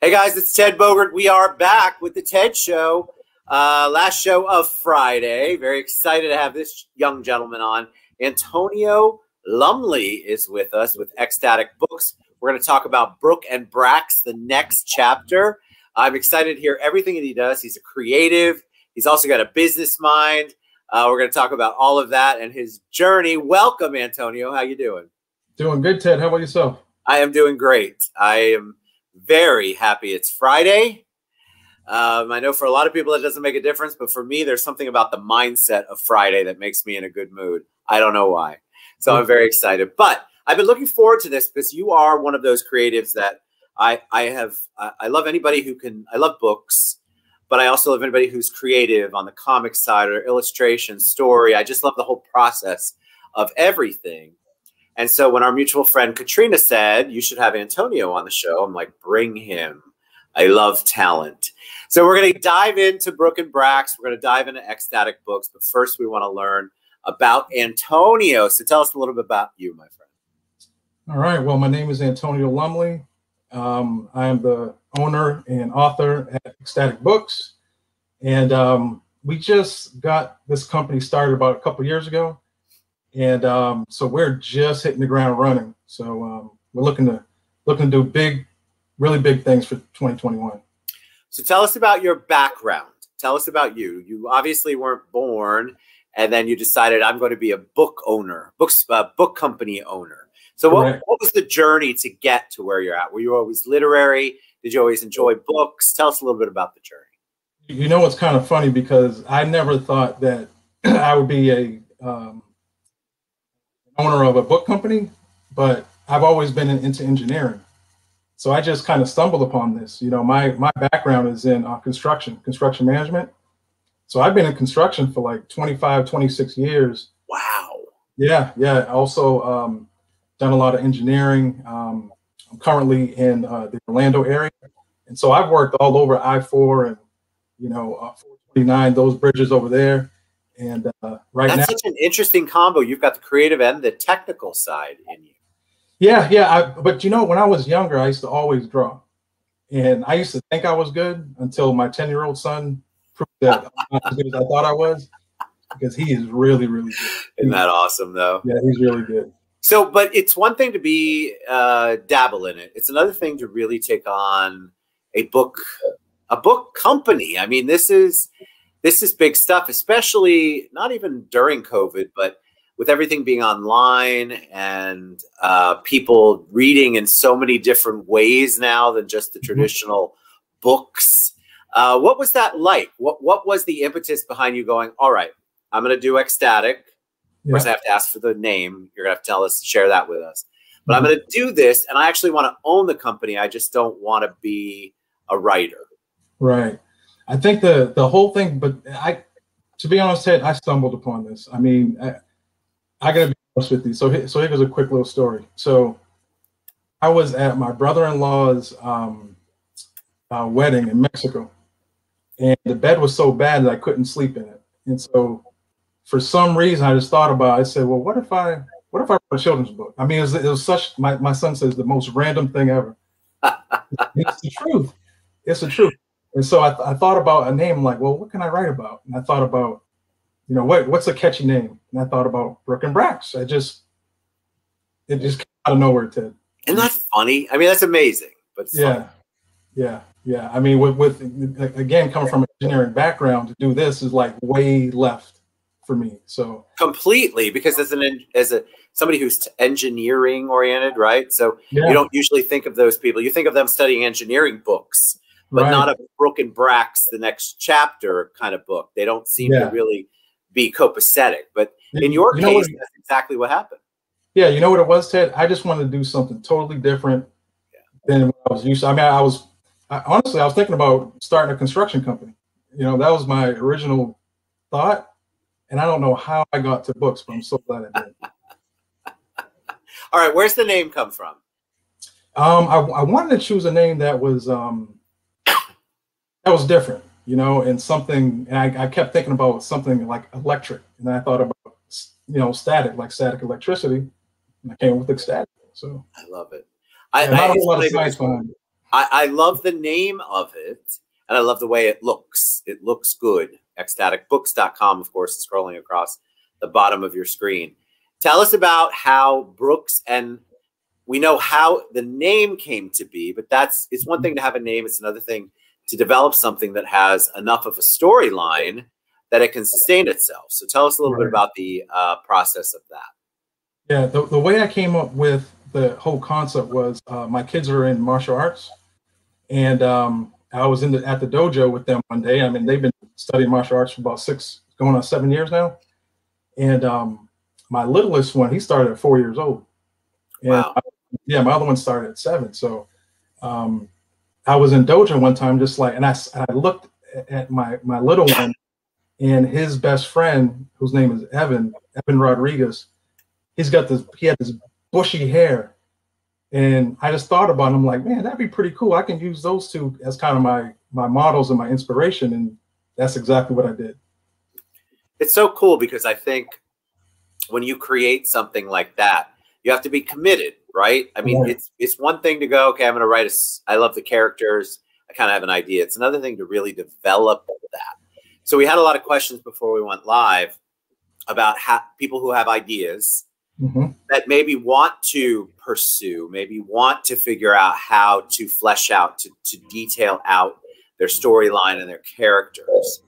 Hey guys, it's Ted Bogert. We are back with the Ted Show. Last show of Friday. Very excited to have this young gentleman on. Antonio Lumley is with us with Xtatic Books. We're going to talk about Brook and Brax, the next chapter. I'm excited to hear everything that he does. He's a creative. He's also got a business mind. We're going to talk about all of that and his journey. Welcome, Antonio. How you doing? Doing good, Ted. How about yourself? I am doing great. I am very happy it's Friday. I know for a lot of people it doesn't make a difference, but for me, there's something about the mindset of Friday that makes me in a good mood. I don't know why. So I'm very excited. But I've been looking forward to this because you are one of those creatives that I love anybody who can. I love books, but I also love anybody who's creative on the comic side or illustration, story. I just love the whole process of everything. And so when our mutual friend Katrina said, you should have Antonio on the show, I'm like, bring him. I love talent. So we're going to dive into Brook and Brax. We're going to dive into Xtatic Books. But first, we want to learn about Antonio. So tell us a little bit about you, my friend. All right. Well, my name is Antonio Lumley. I am the owner and author at Xtatic Books. And we just got this company started about a couple of years ago. And so we're just hitting the ground running. So we're looking to do really big things for 2021. So tell us about your background. Tell us about you. You obviously weren't born, and then you decided I'm going to be a book owner, book company owner. So what was the journey to get to where you're at? Were you always literary? Did you always enjoy books? Tell us a little bit about the journey. You know, it's kind of funny because I never thought that I would be a owner of a book company, but I've always been into engineering. So I just kind of stumbled upon this. You know, my background is in construction management. So I've been in construction for like 25, 26 years. Wow. Yeah. Also done a lot of engineering. I'm currently in the Orlando area. And so I've worked all over I-4 and, 429, those bridges over there. And that's such an interesting combo. You've got the creative and the technical side in you. Yeah. But when I was younger, I used to always draw. And I used to think I was good until my 10-year-old son proved that I'm not as good as I thought I was, because he is really, really good. Isn't that awesome, though? Yeah, he's really good. So, but it's one thing to be dabble in it. It's another thing to really take on a book company. I mean, this is big stuff, especially not even during COVID, but with everything being online and people reading in so many different ways now than just the traditional books. What was that like? What was the impetus behind you going, all right, I'm going to do Xtatic. Of course, I have to ask for the name. You're going to have to tell us, share that with us. But I'm going to do this, and I actually want to own the company. I just don't want to be a writer. Right. I think the whole thing, but to be honest, Ted, I stumbled upon this. I mean, I got to be honest with you. So here's a quick little story. So I was at my brother-in-law's wedding in Mexico, and the bed was so bad that I couldn't sleep in it. And so for some reason, I just thought about it. I said, well, what if I wrote a children's book? I mean, it was such, my son says, the most random thing ever. It's the truth. It's the truth. And so I thought about a name, like, well, what can I write about? And I thought about, what's a catchy name? And I thought about Brook and Brax. It just came out of nowhere, Ted. Isn't that funny? I mean, that's amazing. But yeah. I mean, with again, coming from an engineering background, to do this is like way left for me. So completely, because as somebody who's engineering oriented, right? So you don't usually think of those people. You think of them studying engineering books, but not a Brook and Brax, the next chapter kind of book. They don't seem to really be copacetic. But in your case, that's exactly what happened. Yeah, you know what it was, Ted? I just wanted to do something totally different than what I was used to. I mean, honestly, I was thinking about starting a construction company. That was my original thought. And I don't know how I got to books, but I'm so glad I did. All right, where's the name come from? I wanted to choose a name that was different, and something. And I kept thinking about something like electric, and then I thought about static, like static electricity, and I came up with Xtatic. So I love it. Not a whole lot of science behind it. I love the name of it, and I love the way it looks. It looks good. Xtaticbooks.com, of course, is scrolling across the bottom of your screen. Tell us about how Brooks, and we know how the name came to be, but it's one thing to have a name. It's another thing to develop something that has enough of a storyline that it can sustain itself. So tell us a little bit about the process of that. Yeah, the way I came up with the whole concept was my kids are in martial arts, and I was at the dojo with them one day. I mean, they've been studying martial arts for about going on 7 years now. And my littlest one, he started at 4 years old. And wow. Yeah, my other one started at 7. So I was in dojo one time, just like, and I looked at my little one and his best friend, whose name is Evan Rodriguez. He had this bushy hair. And I just thought about him like, man, that'd be pretty cool. I can use those two as kind of my models and my inspiration. And that's exactly what I did. It's so cool because I think when you create something like that, you have to be committed, right? I mean, it's one thing to go, okay, I'm going to write I love the characters. I kind of have an idea. It's another thing to really develop that. So we had a lot of questions before we went live about people who have ideas that maybe want to pursue, maybe want to figure out how to flesh out, to detail out their storyline and their characters.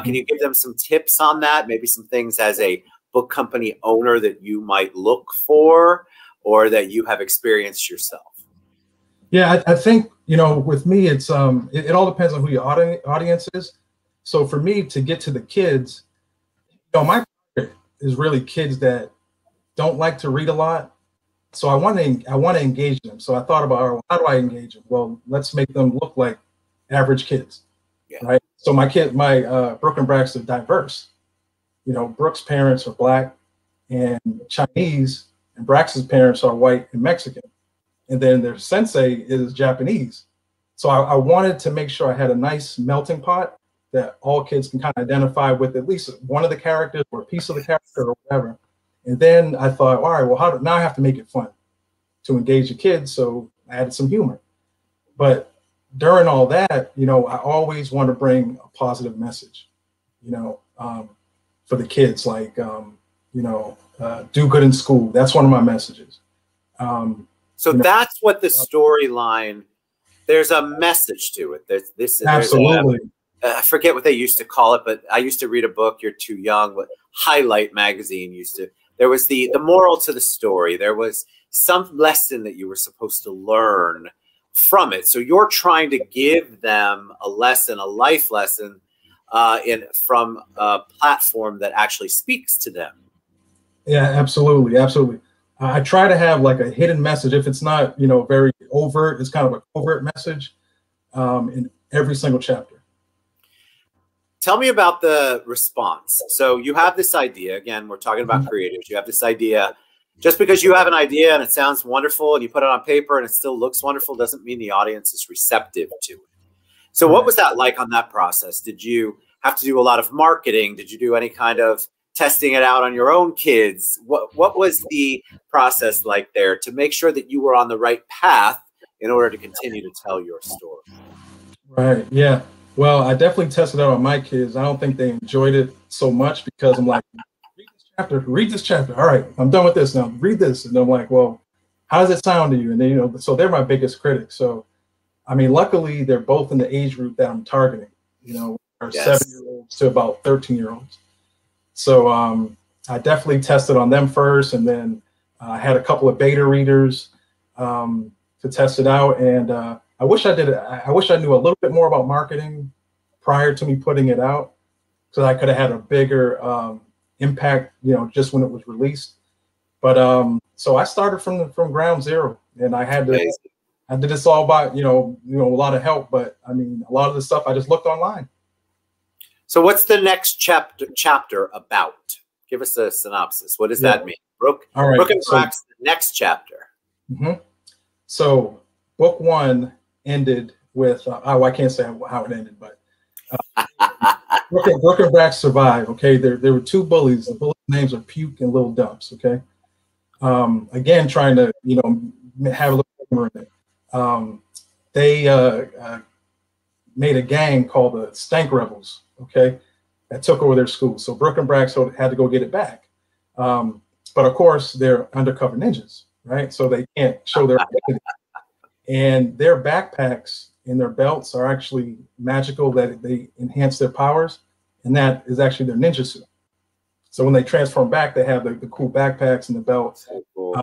Can you give them some tips on that? Maybe some things as a book company owner that you might look for or that you have experienced yourself? Yeah, I think, with me, it's it all depends on who your audience is. So for me to get to the kids, my target is really kids that don't like to read a lot. So I want to engage them. So I thought about, all right, how do I engage them? Well, let's make them look like average kids, right? So my Brook and Brax are diverse. Brooks' parents are Black and Chinese, and Brax's parents are white and Mexican. And then their sensei is Japanese. So I wanted to make sure I had a nice melting pot that all kids can kind of identify with at least one of the characters or a piece of the character or whatever. And then I thought, all right, well, now I have to make it fun to engage the kids. So I added some humor. But during all that, I always want to bring a positive message, for the kids, like, do good in school. That's one of my messages. So that's what the storyline, there's a message to it. Absolutely. I forget what they used to call it, but I used to read a book, you're too young, but Highlight magazine there was the moral to the story. There was some lesson that you were supposed to learn from it. So you're trying to give them a lesson, a life lesson, from a platform that actually speaks to them. Yeah, absolutely. Absolutely. I try to have like a hidden message. If it's not, very overt, it's kind of a covert message in every single chapter. Tell me about the response. So you have this idea. Again, we're talking about creatives. You have this idea. Just because you have an idea and it sounds wonderful and you put it on paper and it still looks wonderful doesn't mean the audience is receptive to it. So what was that like on that process? Did you have to do a lot of marketing? Did you do any kind of testing it out on your own kids? What was the process like there to make sure that you were on the right path in order to continue to tell your story? Right. Yeah. Well, I definitely tested out on my kids. I don't think they enjoyed it so much because I'm like, read this chapter. All right, I'm done with this now. Read this. And I'm like, well, how does it sound to you? And then, so they're my biggest critics. So, I mean, luckily they're both in the age group that I'm targeting, are 7-year-olds to about 13-year-olds. So I definitely tested on them first. And then I had a couple of beta readers to test it out. And I wish I knew a little bit more about marketing prior to me putting it out, so I could have had a bigger impact, just when it was released. But so I started from ground zero, and I did this all by a lot of help. But I mean, a lot of the stuff I just looked online. So what's the next chapter about? Give us a synopsis. What does that mean, Brook? All right, Brook and Brax, the next chapter. So book 1 ended with I can't say how it ended, but Brook and Brax survive. Okay, there were 2 bullies. The bullies' names are Puke and Little Dumps. Okay, again trying to have a little humor in it. they made a gang called the Stank Rebels, okay, that took over their school. So Brook and Brax had to go get it back. But of course, they're undercover ninjas, right? So they can't show their identity. And their backpacks and their belts are actually magical, that they enhance their powers. And that is actually their ninja suit. So when they transform back, they have the cool backpacks and the belts. So cool.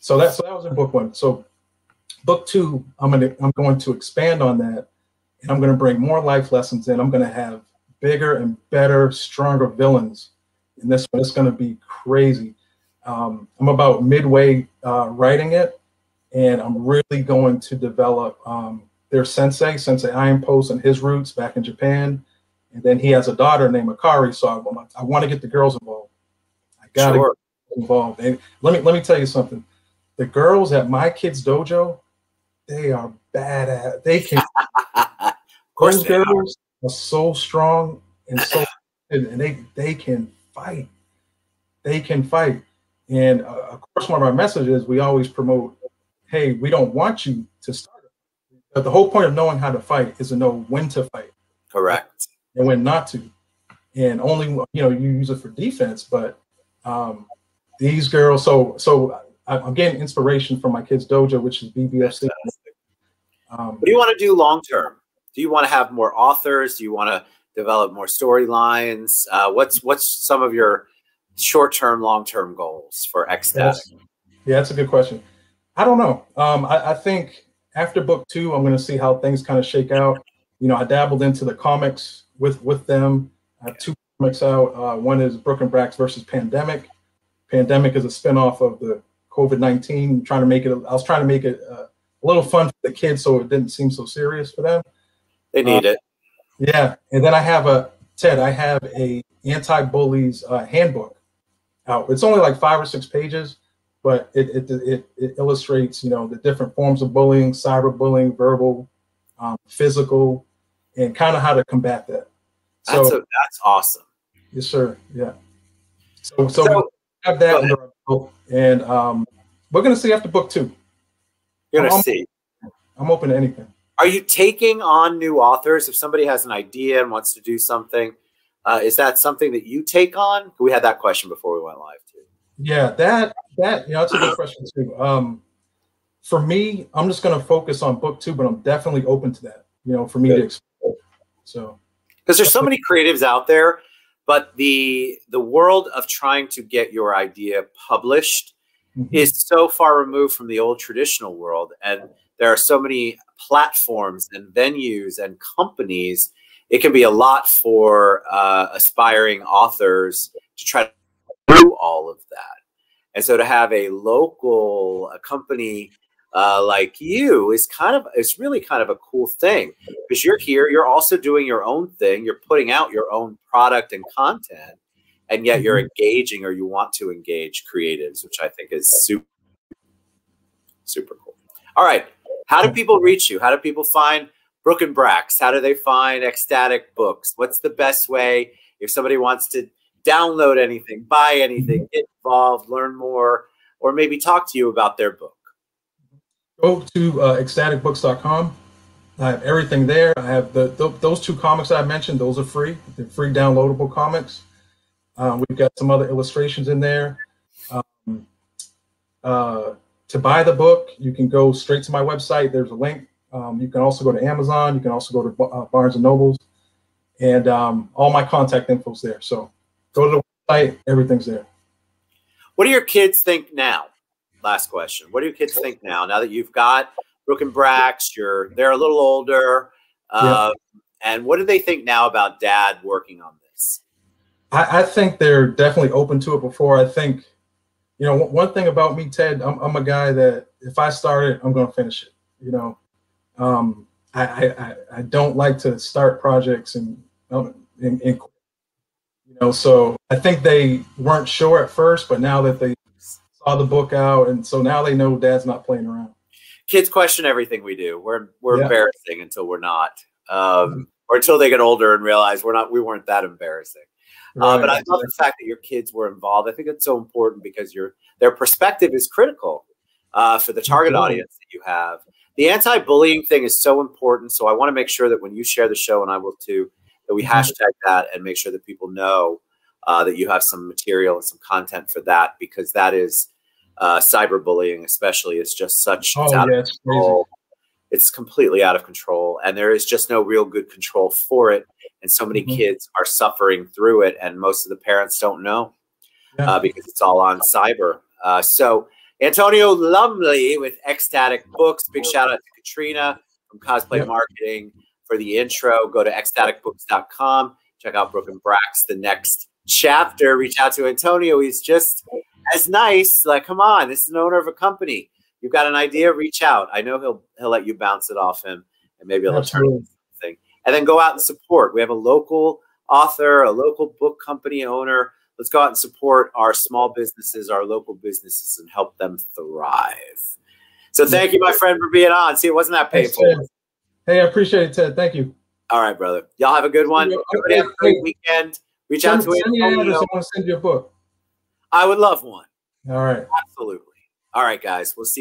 So that was in book 1. So book 2, I'm going to expand on that, and I'm going to bring more life lessons in. I'm going to have bigger and better, stronger villains in this one. It's going to be crazy. I'm about midway writing it, and I'm really going to develop their sensei Iron Post, and his roots back in Japan. And then he has a daughter named Akari, so I want to get the girls involved. I got to get involved. And let me tell you something. The girls at my kids' dojo, they are badass. They can. Of course, those girls are so strong and so, and they can fight. They can fight. And of course, one of our messages, we always promote, hey, we don't want you to start it. But the whole point of knowing how to fight is to know when to fight. Correct. And when not to. And only, you use it for defense. But these girls, so I'm getting inspiration from my kids' dojo, which is BBFC. What do you want to do long term? Do you want to have more authors? Do you want to develop more storylines? What's some of your short-term, long-term goals for Xtatic? Yeah, that's a good question. I don't know. I think after book 2, I'm going to see how things kind of shake out. I dabbled into the comics with them. I have 2 comics out. One is Brook and Brax versus Pandemic. Pandemic is a spinoff of the COVID-19. I was trying to make it a little fun for the kids, so it didn't seem so serious for them. They need it. Yeah, and then I have a anti-bullies handbook out. It's only like 5 or 6 pages, but it illustrates the different forms of bullying, cyberbullying, verbal, physical, and kind of how to combat that. So that's awesome. Yes, sir. Yeah. So we have that under our book, and we're gonna see after book 2. You're gonna see. I'm open to anything. Are you taking on new authors? If somebody has an idea and wants to do something, is that something that you take on? We had that question before we went live too. Yeah, that's a good question too. For me, I'm just going to focus on book 2, but I'm definitely open to that. For me to explore. So, because there's so many creatives out there, but the world of trying to get your idea published is so far removed from the old traditional world, and there are so many platforms and venues and companies. It can be a lot for aspiring authors to try to do all of that. And so to have a local company like you is really kind of a cool thing, because you're here, you're also doing your own thing, you're putting out your own product and content, and yet you're engaging, or you want to engage creatives, which I think is super, super cool. All right. How do people reach you? How do people find Brook and Brax? How do they find Xtatic books? What's the best way if somebody wants to download anything, buy anything, get involved, learn more, or maybe talk to you about their book? Go to xtaticbooks.com. I have everything there. I have those 2 comics I mentioned. Those are free. They're free downloadable comics. We've got some other illustrations in there. To buy the book, you can go straight to my website. There's a link. You can also go to Amazon. You can also go to Barnes & Nobles. And all my contact info's there. So go to the website. Everything's there. What do your kids think now? Last question. What do your kids think now that you've got Brook and Brax? They're a little older. And what do they think now about Dad working on this? I think they're definitely open to it before. I think, one thing about me, Ted, I'm a guy that if I start it, I'm going to finish it. I don't like to start projects and so I think they weren't sure at first, but now that they saw the book out, and so now they know Dad's not playing around. Kids question everything we do. We're embarrassing until we're not, or until they get older and realize we weren't that embarrassing. Right. But I love the fact that your kids were involved. I think it's so important because their perspective is critical for the target audience that you have. The anti-bullying thing is so important. So I want to make sure that when you share the show, and I will too, that we hashtag that and make sure that people know that you have some material and some content for that, because that is cyberbullying, especially, is just such it's out of control. It's completely out of control, and there is just no real good control for it. And so many kids are suffering through it, and most of the parents don't know because it's all on cyber. So Antonio Lumley with Xtatic Books. Big shout out to Katrina from Cosplay Marketing for the intro. Go to xtaticbooks.com. Check out Brook Brax, the next chapter. Reach out to Antonio. He's just as nice. Like, come on, this is an owner of a company. You've got an idea, reach out. I know he'll let you bounce it off him, and maybe he'll turn it into something. And then go out and support. We have a local author, a local book company owner. Let's go out and support our small businesses, our local businesses, and help them thrive. So thank you, my friend, for being on. See, it wasn't that painful. Hey, I appreciate it, Ted. Thank you. All right, brother. Y'all have a good one. Everybody have a great weekend. Reach out to Send me an address. I want to send you a book. I would love one. All right. Absolutely. All right, guys. We'll see you.